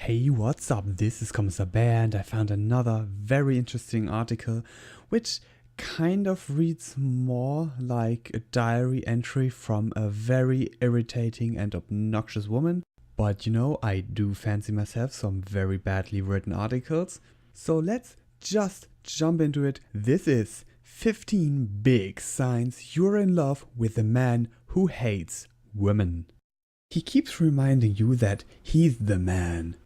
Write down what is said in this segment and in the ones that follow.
Hey, what's up? This is Kommissarbaer and I found another very interesting article which kind of reads more like a diary entry from a very irritating and obnoxious woman. But you know, I do fancy myself some very badly written articles. So let's just jump into it. This is 15 big signs you're in love with a man who hates women. He keeps reminding you that he's the man.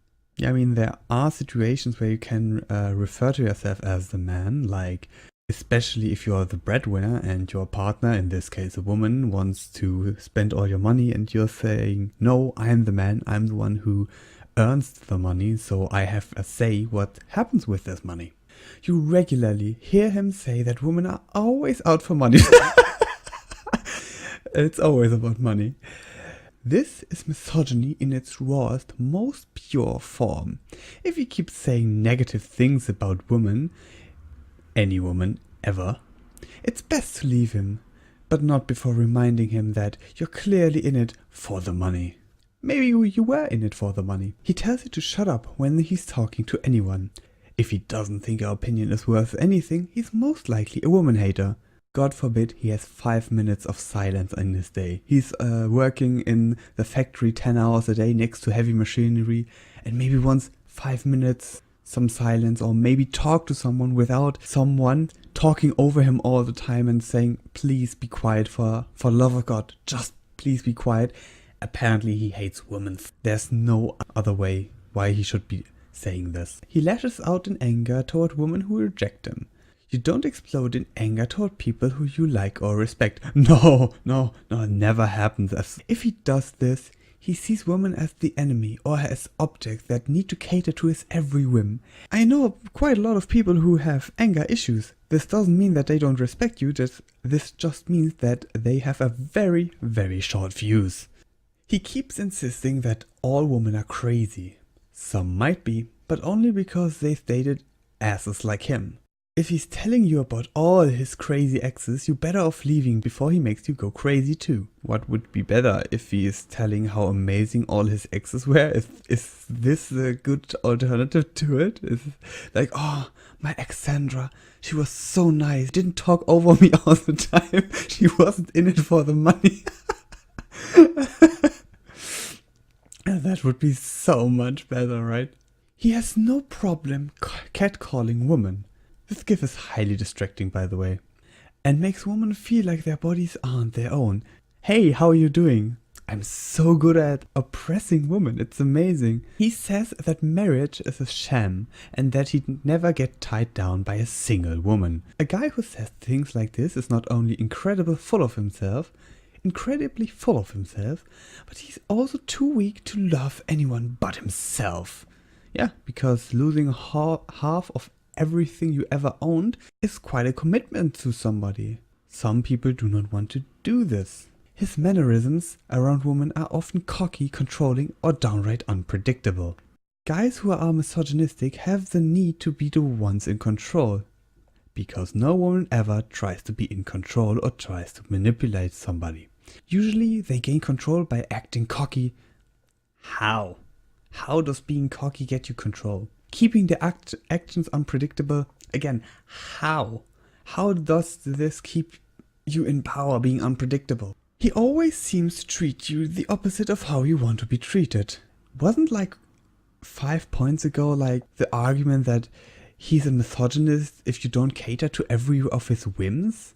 I mean, there are situations where you can refer to yourself as the man, like especially if you're the breadwinner and your partner, in this case a woman, wants to spend all your money and you're saying, no, I'm the man, I'm the one who earns the money, so I have a say what happens with this money. You regularly hear him say that women are always out for money. It's always about money. This is misogyny in its rawest, most pure form. If you keep saying negative things about women, any woman, ever, it's best to leave him, but not before reminding him that you're clearly in it for the money. Maybe you were in it for the money. He tells you to shut up when he's talking to anyone. If he doesn't think your opinion is worth anything, he's most likely a woman hater. God forbid he has 5 minutes of silence in his day. He's working in the factory 10 hours a day next to heavy machinery and maybe wants 5 minutes some silence, or maybe talk to someone without someone talking over him all the time and saying, please be quiet, for love of God, just please be quiet. Apparently he hates women. There's no other way why he should be saying this. He lashes out in anger toward women who reject him. You don't explode in anger toward people who you like or respect. No, it never happens. If he does this, he sees women as the enemy or as objects that need to cater to his every whim. I know quite a lot of people who have anger issues. This doesn't mean that they don't respect you, this just means that they have a very, very short fuse. He keeps insisting that all women are crazy. Some might be, but only because they dated asses like him. If he's telling you about all his crazy exes, you're better off leaving before he makes you go crazy too. What would be better if he is telling how amazing all his exes were? Is this a good alternative to it? Is like, oh, my ex Sandra, she was so nice, didn't talk over me all the time, she wasn't in it for the money. That would be so much better, right? He has no problem catcalling women. This gif is highly distracting, by the way, and makes women feel like their bodies aren't their own. Hey, how are you doing? I'm so good at oppressing women, it's amazing. He says that marriage is a sham and that he'd never get tied down by a single woman. A guy who says things like this is not only incredibly full of himself, but he's also too weak to love anyone but himself. Yeah, because losing half of everything you ever owned is quite a commitment to somebody. Some people do not want to do this. His mannerisms around women are often cocky, controlling, or downright unpredictable. Guys who are misogynistic have the need to be the ones in control, because no woman ever tries to be in control or tries to manipulate somebody. Usually they gain control by acting cocky. How? How does being cocky get you control? Keeping the actions unpredictable. Again, how? How does this keep you in power, being unpredictable? He always seems to treat you the opposite of how you want to be treated. Wasn't like 5 points ago like the argument that he's a misogynist if you don't cater to every of his whims?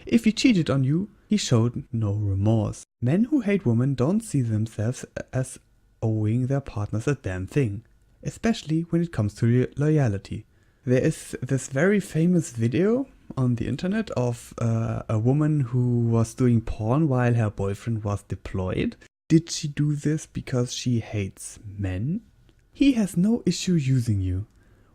If he cheated on you, he showed no remorse. Men who hate women don't see themselves as owing their partners a damn thing, especially when it comes to loyalty. There is this very famous video on the internet of a woman who was doing porn while her boyfriend was deployed. Did she do this because she hates men? He has no issue using you.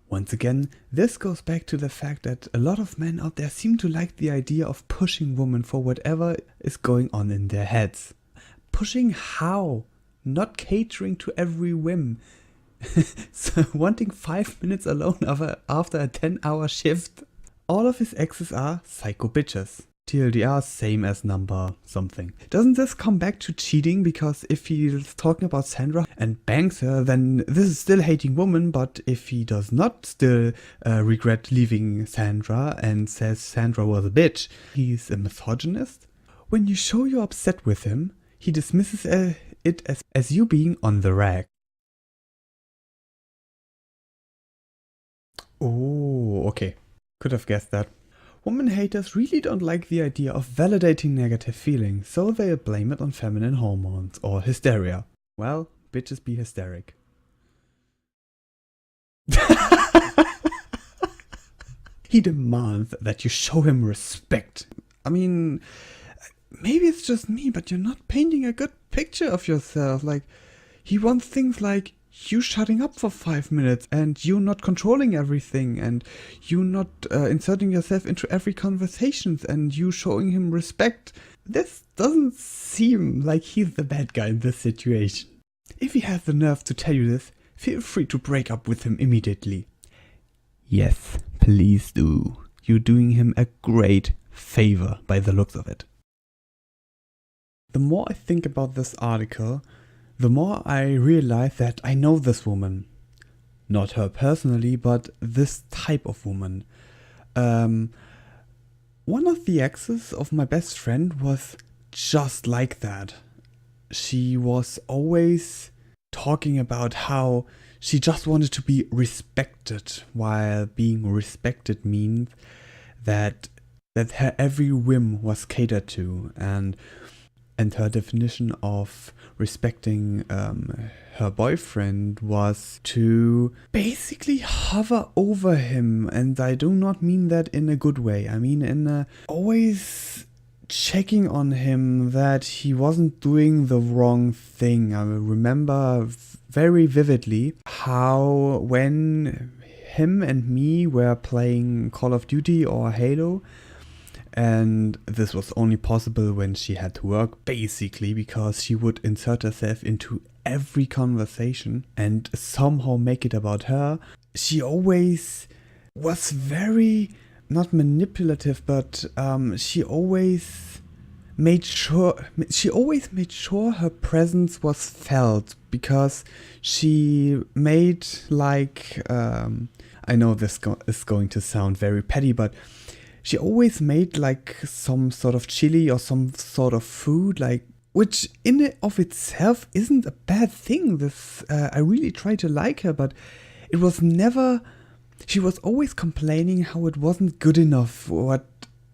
Once again, this goes back to the fact that a lot of men out there seem to like the idea of pushing women for whatever is going on in their heads. Pushing how? Not catering to every whim. So wanting 5 minutes alone after a 10-hour shift. All of his exes are psycho bitches. TLDR, same as number something. Doesn't this come back to cheating? Because if he's talking about Sandra and bangs her, then this is still hating woman. But if he does not still regret leaving Sandra and says Sandra was a bitch, he's a misogynist. When you show you're upset with him, he dismisses it as you being on the rag. Oh, okay. Could have guessed that. Woman haters really don't like the idea of validating negative feelings, so they'll blame it on feminine hormones or hysteria. Well, bitches be hysteric. He demands that you show him respect. I mean, maybe it's just me, but you're not painting a good picture of yourself. Like, he wants things like you shutting up for 5 minutes and you not controlling everything and you not inserting yourself into every conversation and you showing him respect. This doesn't seem like he's the bad guy in this situation. If he has the nerve to tell you this, feel free to break up with him immediately. Yes, please do. You're doing him a great favor by the looks of it. The more I think about this article, the more I realize that I know this woman. Not her personally, but this type of woman. One of the exes of my best friend was just like that. She was always talking about how she just wanted to be respected, while being respected means that her every whim was catered to, and her definition of respecting her boyfriend was to basically hover over him. And I do not mean that in a good way. I mean in always checking on him that he wasn't doing the wrong thing. I remember very vividly how when him and me were playing Call of Duty or Halo, and this was only possible when she had to work, basically because she would insert herself into every conversation and somehow make it about her. She always was very, not manipulative, but she always made sure her presence was felt, because she made like, I know this is going to sound very petty, but she always made like some sort of chili or some sort of food, like, which in and of itself isn't a bad thing. I really tried to like her, but it was never. She was always complaining how it wasn't good enough, what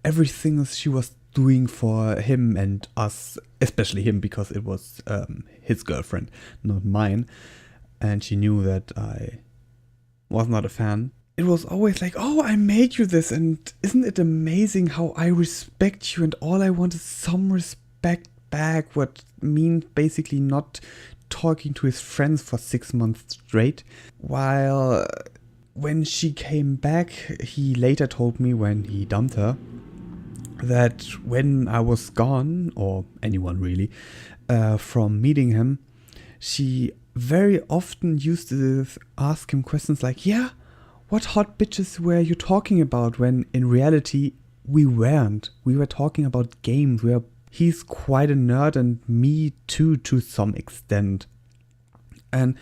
everything she was doing for him and us, especially him, because it was his girlfriend, not mine, and she knew that I was not a fan. It was always like, oh, I made you this, and isn't it amazing how I respect you, and all I want is some respect back, what means basically not talking to his friends for 6 months straight. While when she came back, he later told me, when he dumped her, that when I was gone, or anyone really, from meeting him, she very often used to ask him questions like, yeah, what hot bitches were you talking about? When in reality, we weren't. We were talking about games. He's quite a nerd, and me too, to some extent. And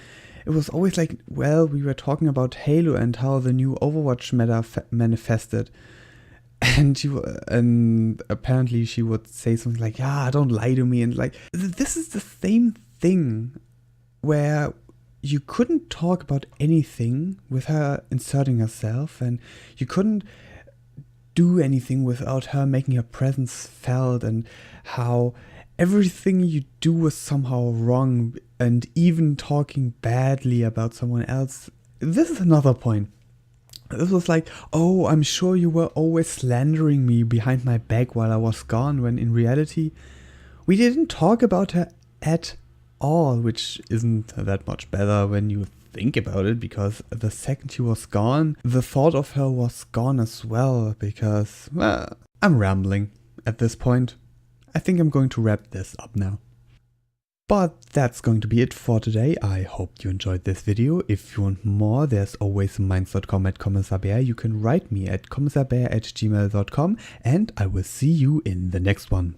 it was always like, well, we were talking about Halo and how the new Overwatch meta manifested. And apparently she would say something like, yeah, don't lie to me. And like, this is the same thing where you couldn't talk about anything with her inserting herself, and you couldn't do anything without her making her presence felt, and how everything you do was somehow wrong, and even talking badly about someone else. This is another point. This was like, oh, I'm sure you were always slandering me behind my back while I was gone, when in reality, we didn't talk about her at all, which isn't that much better when you think about it, because the second she was gone, the thought of her was gone as well, because, well, I'm rambling at this point. I think I'm going to wrap this up now. But that's going to be it for today. I hope you enjoyed this video. If you want more, there's always minds.com at Kommissarbaer. You can write me at kommissarbaer@gmail.com, and I will see you in the next one.